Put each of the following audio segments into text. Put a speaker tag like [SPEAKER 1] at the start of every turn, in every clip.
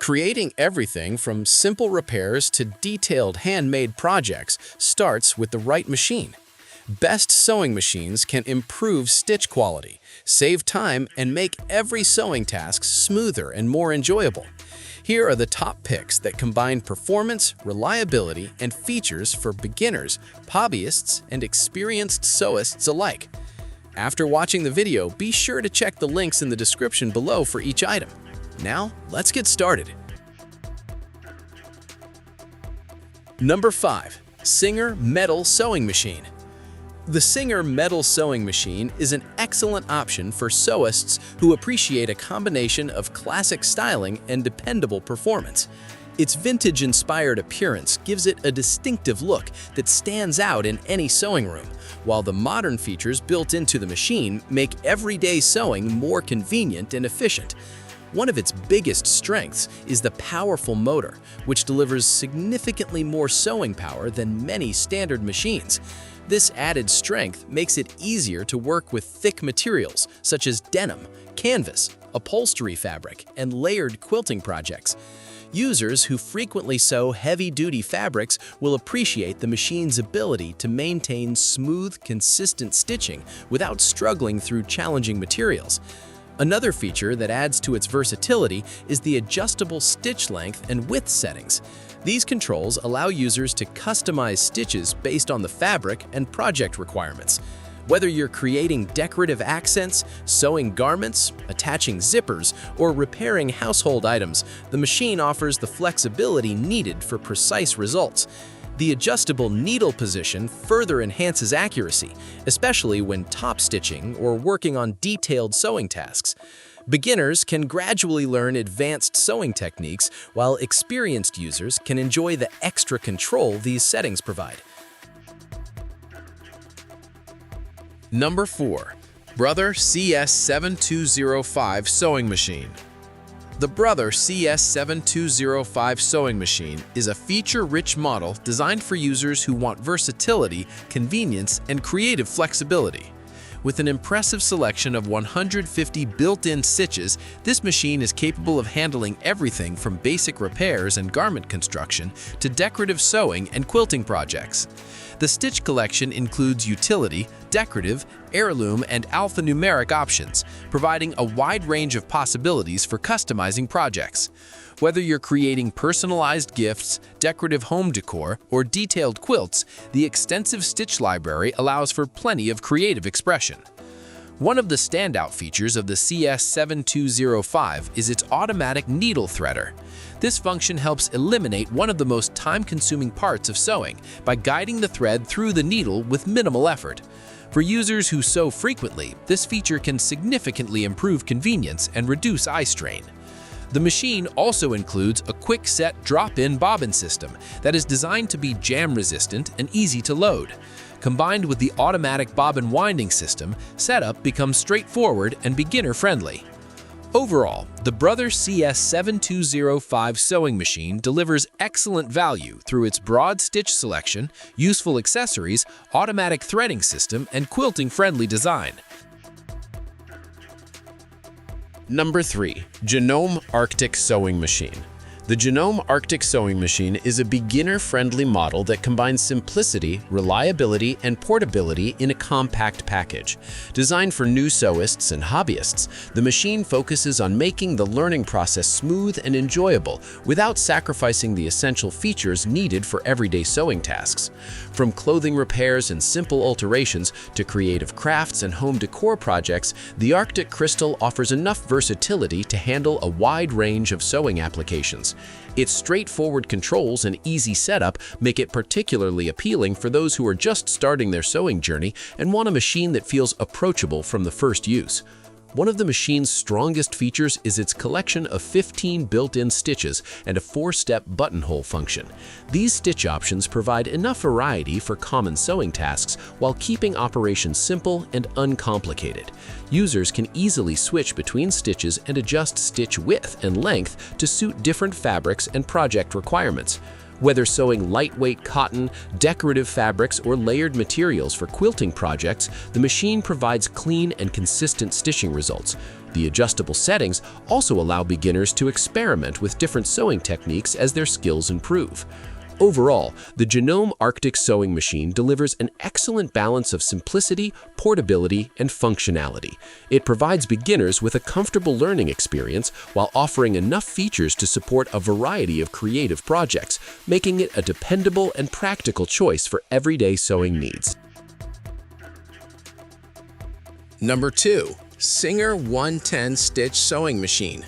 [SPEAKER 1] Creating everything from simple repairs to detailed handmade projects starts with the right machine. Best sewing machines can improve stitch quality, save time, and make every sewing task smoother and more enjoyable. Here are the top picks that combine performance, reliability, and features for beginners, hobbyists, and experienced sewists alike. After watching the video, be sure to check the links in the description below for each item. Now, let's get started. Number 5. SINGER Metal Sewing Machine. The SINGER Metal Sewing Machine is an excellent option for sewists who appreciate a combination of classic styling and dependable performance. Its vintage-inspired appearance gives it a distinctive look that stands out in any sewing room, while the modern features built into the machine make everyday sewing more convenient and efficient. One of its biggest strengths is the powerful motor, which delivers significantly more sewing power than many standard machines. This added strength makes it easier to work with thick materials such as denim, canvas, upholstery fabric, and layered quilting projects. Users who frequently sew heavy-duty fabrics will appreciate the machine's ability to maintain smooth, consistent stitching without struggling through challenging materials. Another feature that adds to its versatility is the adjustable stitch length and width settings. These controls allow users to customize stitches based on the fabric and project requirements. Whether you're creating decorative accents, sewing garments, attaching zippers, or repairing household items, the machine offers the flexibility needed for precise results. The adjustable needle position further enhances accuracy, especially when top stitching or working on detailed sewing tasks. Beginners can gradually learn advanced sewing techniques, while experienced users can enjoy the extra control these settings provide. Number 4. Brother CS7205 Sewing Machine. The Brother CS7205 sewing machine is a feature-rich model designed for users who want versatility, convenience, and creative flexibility. With an impressive selection of 150 built-in stitches, this machine is capable of handling everything from basic repairs and garment construction to decorative sewing and quilting projects. The stitch collection includes utility, decorative, heirloom, and alphanumeric options, providing a wide range of possibilities for customizing projects. Whether you're creating personalized gifts, decorative home decor, or detailed quilts, the extensive stitch library allows for plenty of creative expression. One of the standout features of the CS7205 is its automatic needle threader. This function helps eliminate one of the most time-consuming parts of sewing by guiding the thread through the needle with minimal effort. For users who sew frequently, this feature can significantly improve convenience and reduce eye strain. The machine also includes a quick-set drop-in bobbin system that is designed to be jam-resistant and easy to load. Combined with the automatic bobbin winding system, setup becomes straightforward and beginner-friendly. Overall, the Brother CS7205 sewing machine delivers excellent value through its broad stitch selection, useful accessories, automatic threading system, and quilting-friendly design. Number 3. Janome Arctic Sewing Machine. The Janome Arctic Sewing Machine is a beginner-friendly model that combines simplicity, reliability, and portability in a compact package. Designed for new sewists and hobbyists, the machine focuses on making the learning process smooth and enjoyable without sacrificing the essential features needed for everyday sewing tasks. From clothing repairs and simple alterations to creative crafts and home decor projects, the Arctic Crystal offers enough versatility to handle a wide range of sewing applications. Its straightforward controls and easy setup make it particularly appealing for those who are just starting their sewing journey and want a machine that feels approachable from the first use. One of the machine's strongest features is its collection of 15 built-in stitches and a 4-step buttonhole function. These stitch options provide enough variety for common sewing tasks while keeping operations simple and uncomplicated. Users can easily switch between stitches and adjust stitch width and length to suit different fabrics and project requirements. Whether sewing lightweight cotton, decorative fabrics, or layered materials for quilting projects, the machine provides clean and consistent stitching results.
[SPEAKER 2] The adjustable settings also allow beginners to experiment with different sewing techniques as their skills improve. Overall, the Janome Arctic sewing machine delivers an excellent balance of simplicity, portability, and functionality. It provides beginners with a comfortable learning experience while offering enough features to support a variety of creative projects, making it a dependable and practical choice for everyday sewing needs.
[SPEAKER 1] Number 2. SINGER 110 Stitch Sewing Machine.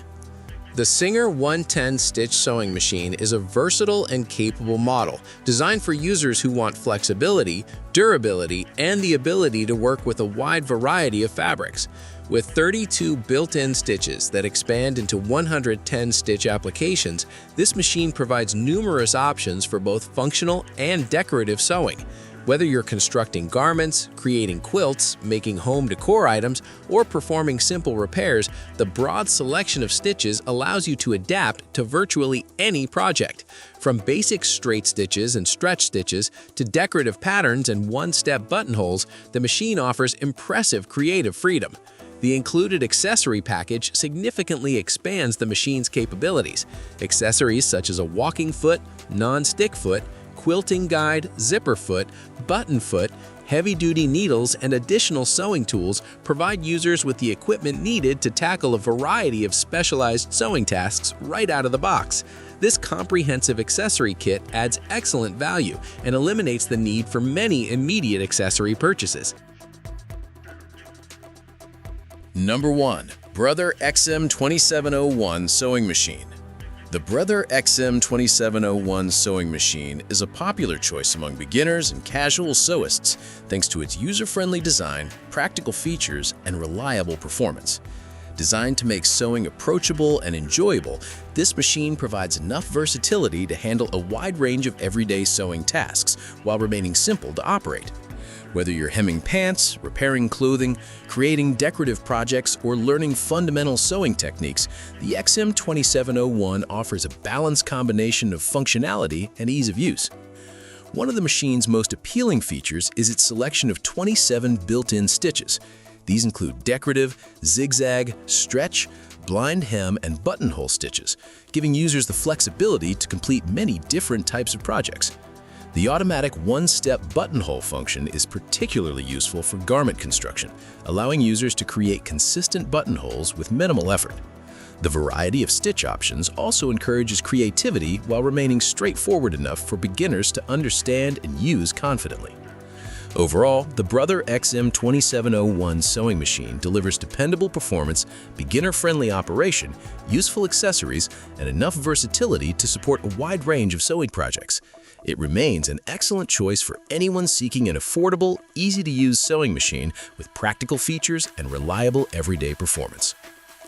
[SPEAKER 1] The SINGER 110 Stitch Sewing Machine is a versatile and capable model designed for users who want flexibility, durability, and the ability to work with a wide variety of fabrics. With 32 built-in stitches that expand into 110 stitch applications, this machine provides numerous options for both functional and decorative sewing. Whether you're constructing garments, creating quilts, making home decor items, or performing simple repairs, the broad selection of stitches allows you to adapt to virtually any project. From basic straight stitches and stretch stitches to decorative patterns and one-step buttonholes, the machine offers impressive creative freedom. The included accessory package significantly expands the machine's capabilities. Accessories such as a walking foot, non-stick foot, quilting guide, zipper foot, button foot, heavy-duty needles, and additional sewing tools provide users with the equipment needed to tackle a variety of specialized sewing tasks right out of the box. This comprehensive accessory kit adds excellent value and eliminates the need for many immediate accessory purchases. Number 1. Brother XM2701 Sewing Machine. The Brother XM2701 sewing machine is a popular choice among beginners and casual sewists thanks to its user-friendly design, practical features, and reliable performance. Designed to make sewing approachable and enjoyable, this machine provides enough versatility to handle a wide range of everyday sewing tasks while remaining simple to operate. Whether you're hemming pants, repairing clothing, creating decorative projects, or learning fundamental sewing techniques, the XM2701 offers a balanced combination of functionality and ease of use. One of the machine's most appealing features is its selection of 27 built-in stitches. These include decorative, zigzag, stretch, blind hem, and buttonhole stitches, giving users the flexibility to complete many different types of projects. The automatic one-step buttonhole function is particularly useful for garment construction, allowing users to create consistent buttonholes with minimal effort. The variety of stitch options also encourages creativity while remaining straightforward enough for beginners to understand and use confidently. Overall, the Brother XM2701 sewing machine delivers dependable performance, beginner-friendly operation, useful accessories, and enough versatility to support a wide range of sewing projects. It remains an excellent choice for anyone seeking an affordable, easy-to-use sewing machine with practical features and reliable everyday performance.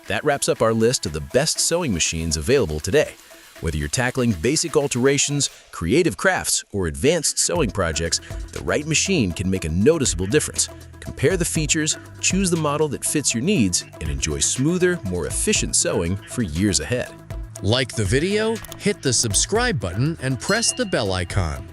[SPEAKER 1] That wraps up our list of the best sewing machines available today. Whether you're tackling basic alterations, creative crafts, or advanced sewing projects, the right machine can make a noticeable difference. Compare the features, choose the model that fits your needs, and enjoy smoother, more efficient sewing for years ahead.
[SPEAKER 3] Like the video, hit the subscribe button and press the bell icon.